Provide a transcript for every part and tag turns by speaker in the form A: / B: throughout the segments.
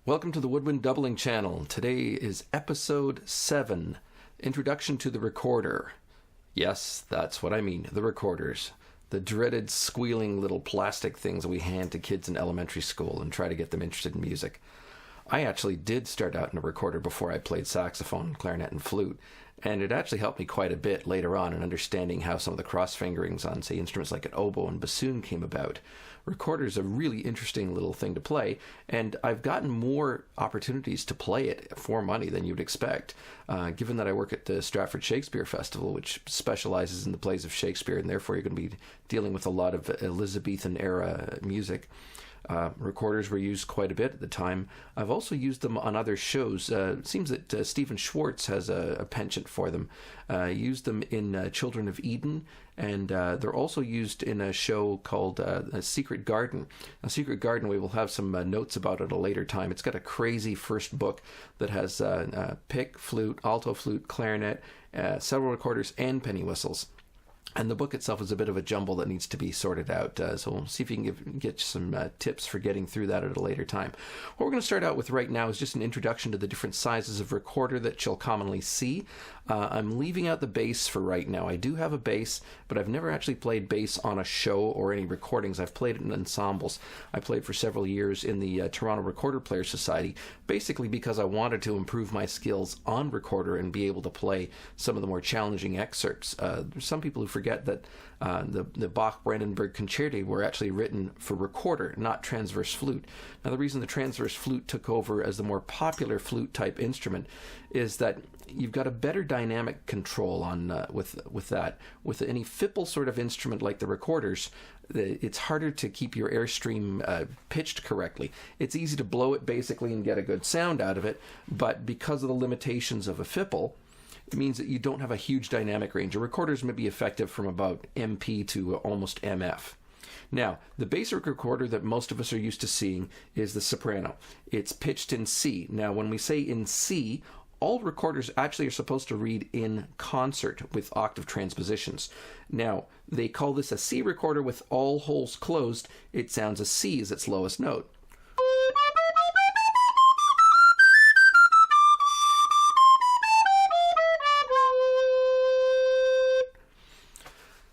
A: Welcome to the Woodwind Doubling Channel. Today is episode 7, Introduction to the Recorder. Yes, that's what I mean, the recorders. The dreaded squealing little plastic things we hand to kids in elementary school and try to get them interested in music. I actually did start out in a recorder before I played saxophone, clarinet, and flute, and it actually helped me quite a bit later on in understanding how some of the cross-fingerings on, say, instruments like an oboe and bassoon came about. Recorder's a really interesting little thing to play, and I've gotten more opportunities to play it for money than you'd expect, given that I work at the Stratford Shakespeare Festival, which specializes in the plays of Shakespeare, and therefore you're going to be dealing with a lot of Elizabethan-era music. Recorders were used quite a bit at the time. I've also used them on other shows. It seems that Stephen Schwartz has a penchant for them. Used them in Children of Eden, and they're also used in a show called A Secret Garden. A Secret Garden, we will have some notes about at a later time. It's got a crazy first book that has pick, flute, alto flute, clarinet, several recorders, and penny whistles. And the book itself is a bit of a jumble that needs to be sorted out. So we'll see if you can get some tips for getting through that at a later time. What we're going to start out with right now is just an introduction to the different sizes of recorder that you'll commonly see. I'm leaving out the bass for right now. I do have a bass, but I've never actually played bass on a show or any recordings. I've played it in ensembles. I played for several years in the Toronto Recorder Players Society, basically because I wanted to improve my skills on recorder and be able to play some of the more challenging excerpts. There's some people who forget that the Bach-Brandenburg concerti were actually written for recorder, not transverse flute. Now, the reason the transverse flute took over as the more popular flute-type instrument is that you've got a better dynamic control on with that. With any fipple sort of instrument like the recorders, it's harder to keep your airstream pitched correctly. It's easy to blow it basically and get a good sound out of it, but because of the limitations of a fipple, it means that you don't have a huge dynamic range. Your recorders may be effective from about MP to almost MF. Now, the basic recorder that most of us are used to seeing is the soprano. It's pitched in C. Now, when we say in C, all recorders actually are supposed to read in concert with octave transpositions. Now, they call this a C recorder with all holes closed. It sounds a C as its lowest note.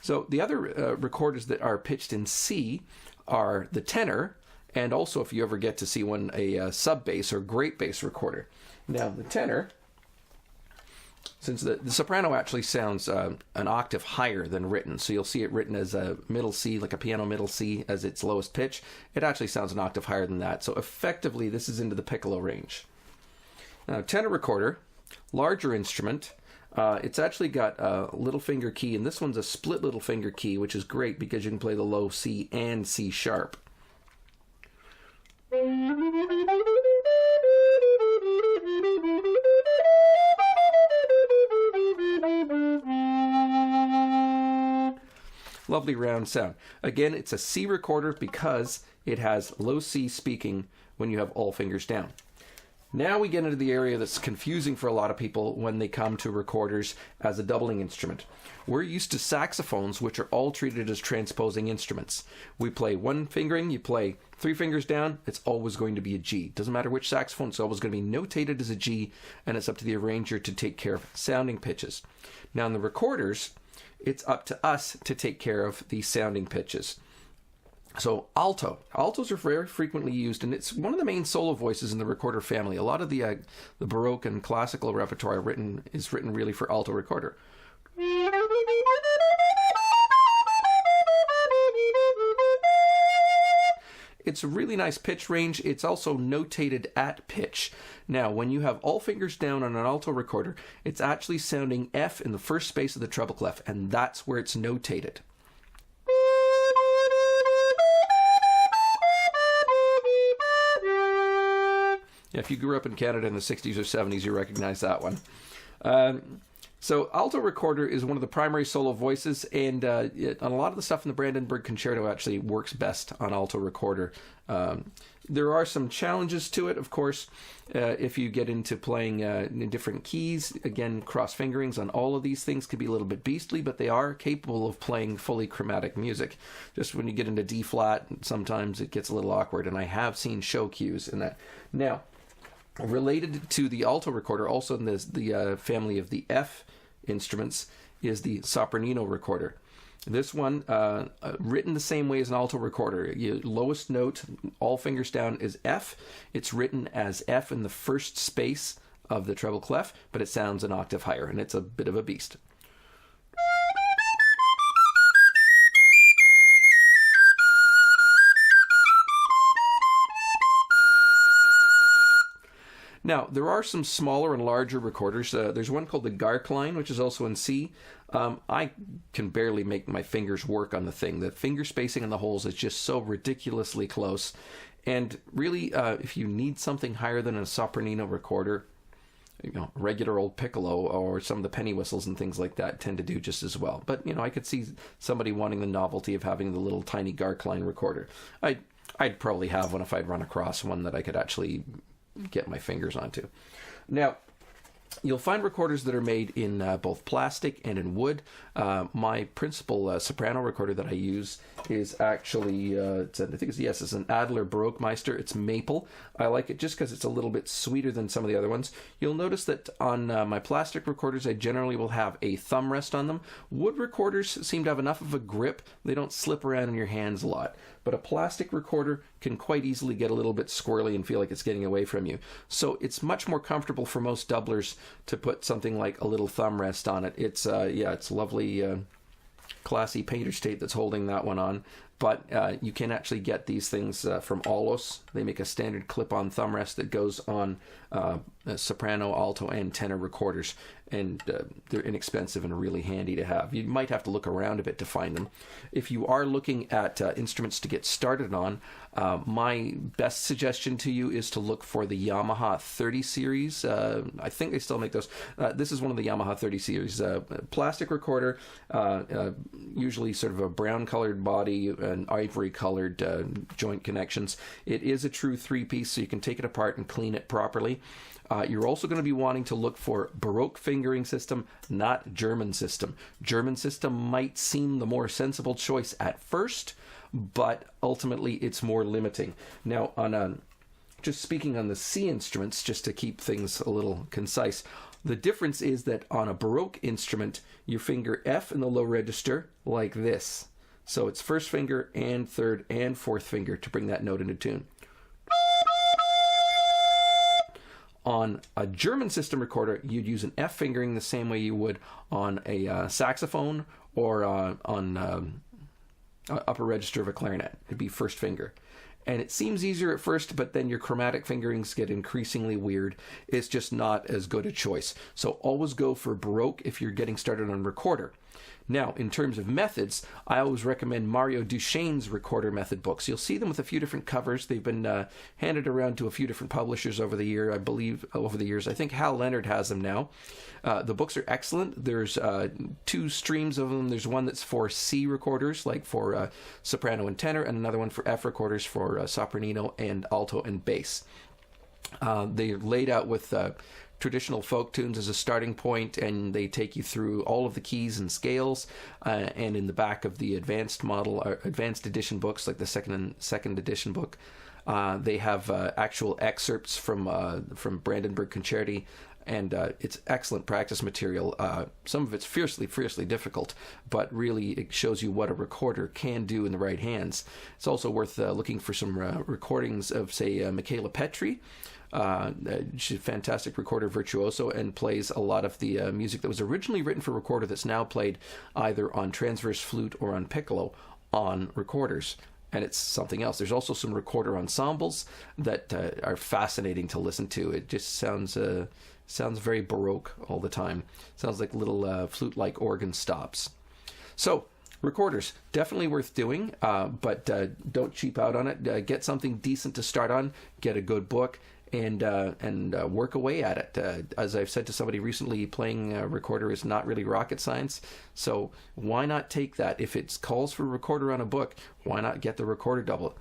A: So the other recorders that are pitched in C are the tenor, and also if you ever get to see one, a sub-bass or great bass recorder. Now the tenor, since the soprano actually sounds an octave higher than written, so you'll see it written as a middle C, like a piano middle C as its lowest pitch. It actually sounds an octave higher than that, so effectively this is into the piccolo range. Now tenor recorder, larger instrument. It's actually got a little finger key, and this one's a split little finger key, which is great because you can play the low C and C sharp. Lovely round sound. Again, it's a C recorder because it has low C speaking when you have all fingers down. Now we get into the area that's confusing for a lot of people when they come to recorders as a doubling instrument. We're used to saxophones, which are all treated as transposing instruments. We play one fingering, you play 3 fingers down, it's always going to be a G. Doesn't matter which saxophone, it's always going to be notated as a G, and it's up to the arranger to take care of sounding pitches. Now in the recorders, it's up to us to take care of the sounding pitches. So alto. Altos are very frequently used, and it's one of the main solo voices in the recorder family. A lot of the Baroque and classical repertoire is written really for alto recorder. It's a really nice pitch range. It's also notated at pitch. Now, when you have all fingers down on an alto recorder, it's actually sounding F in the first space of the treble clef, and that's where it's notated. If you grew up in Canada in the 60s or 70s, you recognize that one. So alto recorder is one of the primary solo voices, and a lot of the stuff in the Brandenburg Concerto actually works best on alto recorder. There are some challenges to it, of course, if you get into playing in different keys. Again, cross fingerings on all of these things could be a little bit beastly, but they are capable of playing fully chromatic music. Just when you get into D flat, sometimes it gets a little awkward, and I have seen show cues in that. Now, Related to the alto recorder, also in the family of the F instruments, is the sopranino recorder. This one, written the same way as an alto recorder. Your lowest note, all fingers down, is F. It's written as F in the first space of the treble clef, but it sounds an octave higher, and it's a bit of a beast. Now, there are some smaller and larger recorders. There's one called the Garkline, which is also in C. I can barely make my fingers work on the thing. The finger spacing on the holes is just so ridiculously close. And really, if you need something higher than a sopranino recorder, regular old piccolo or some of the penny whistles and things like that tend to do just as well. But, I could see somebody wanting the novelty of having the little tiny Garkline recorder. I'd probably have one if I'd run across one that I could actually get my fingers onto. Now, you'll find recorders that are made in both plastic and in wood. My principal soprano recorder that I use is actually, it's an Adler Baroquemeister. It's maple. I like it just because it's a little bit sweeter than some of the other ones. You'll notice that on my plastic recorders, I generally will have a thumb rest on them. Wood recorders seem to have enough of a grip. They don't slip around in your hands a lot. But a plastic recorder can quite easily get a little bit squirrely and feel like it's getting away from you. So it's much more comfortable for most doublers to put something like a little thumb rest on it. It's lovely, classy painter's tape that's holding that one on. But you can actually get these things from Altos. They make a standard clip-on thumb rest that goes on soprano, alto, and tenor recorders. And they're inexpensive and really handy to have. You might have to look around a bit to find them. If you are looking at instruments to get started on, my best suggestion to you is to look for the Yamaha 30 series. I think they still make those. This is one of the Yamaha 30 series. Plastic recorder, usually sort of a brown-colored body and ivory-colored joint connections. It is a true three-piece, so you can take it apart and clean it properly. You're also going to be wanting to look for Baroque fingering system, not German system. German system might seem the more sensible choice at first, but ultimately it's more limiting. Now, just speaking on the C instruments, just to keep things a little concise, the difference is that on a Baroque instrument, you finger F in the low register like this. So it's first finger and third and fourth finger to bring that note into tune. On a German system recorder, you'd use an F fingering the same way you would on a saxophone or on upper register of a clarinet. It'd be first finger. And it seems easier at first, but then your chromatic fingerings get increasingly weird. It's just not as good a choice. So always go for Baroque if you're getting started on recorder. Now, in terms of methods, I always recommend Mario Duchesne's recorder method books. You'll see them with a few different covers. They've been handed around to a few different publishers over the years. I think Hal Leonard has them now. The books are excellent. There's two streams of them. There's one that's for C recorders, like for soprano and tenor, and another one for F recorders for sopranino and alto and bass. They're laid out with traditional folk tunes as a starting point, and they take you through all of the keys and scales. And in the back of the advanced edition books, like the second edition book, they have actual excerpts from Brandenburg Concerti, and it's excellent practice material. Some of it's fiercely difficult, but really it shows you what a recorder can do in the right hands. It's also worth looking for some recordings of, say, Mikayla Petry. She's a fantastic recorder virtuoso and plays a lot of the music that was originally written for recorder that's now played either on transverse flute or on piccolo on recorders. And it's something else. There's also some recorder ensembles that are fascinating to listen to. It just sounds very Baroque all the time. Sounds like little flute-like organ stops. So, recorders, definitely worth doing, but don't cheap out on it. Get something decent to start on. Get a good book. And work away at it. As I've said to somebody recently, playing a recorder is not really rocket science. So why not take that? If it calls for a recorder on a book, why not get the recorder double?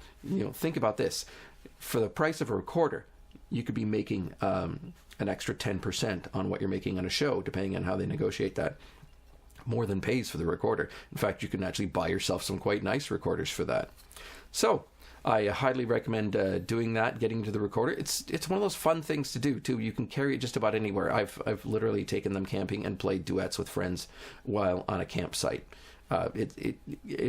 A: Think about this. For the price of a recorder, you could be making an extra 10% on what you're making on a show, depending on how they negotiate that. More than pays for the recorder. In fact, you can actually buy yourself some quite nice recorders for that. So, I highly recommend doing that, getting to the recorder. It's one of those fun things to do too. You can carry it just about anywhere. I've literally taken them camping and played duets with friends while on a campsite.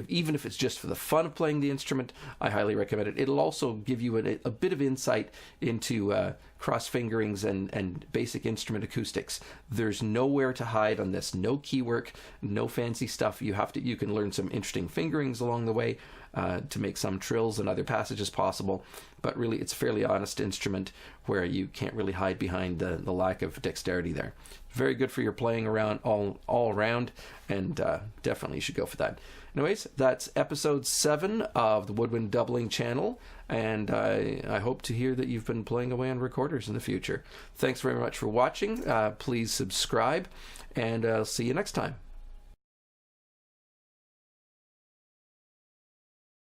A: Even if it's just for the fun of playing the instrument, I highly recommend it. It'll also give you a bit of insight into cross fingerings and basic instrument acoustics. There's nowhere to hide on this. No key work, no fancy stuff. You can learn some interesting fingerings along the way to make some trills and other passages possible. But really, it's a fairly honest instrument where you can't really hide behind the lack of dexterity there. Very good for your playing around all around, and definitely you should go for that. Anyways, that's episode 7 of the Woodwind Doubling channel, and I hope to hear that you've been playing away on recorders in the future. Thanks very much for watching. Please subscribe, and I'll see you next time.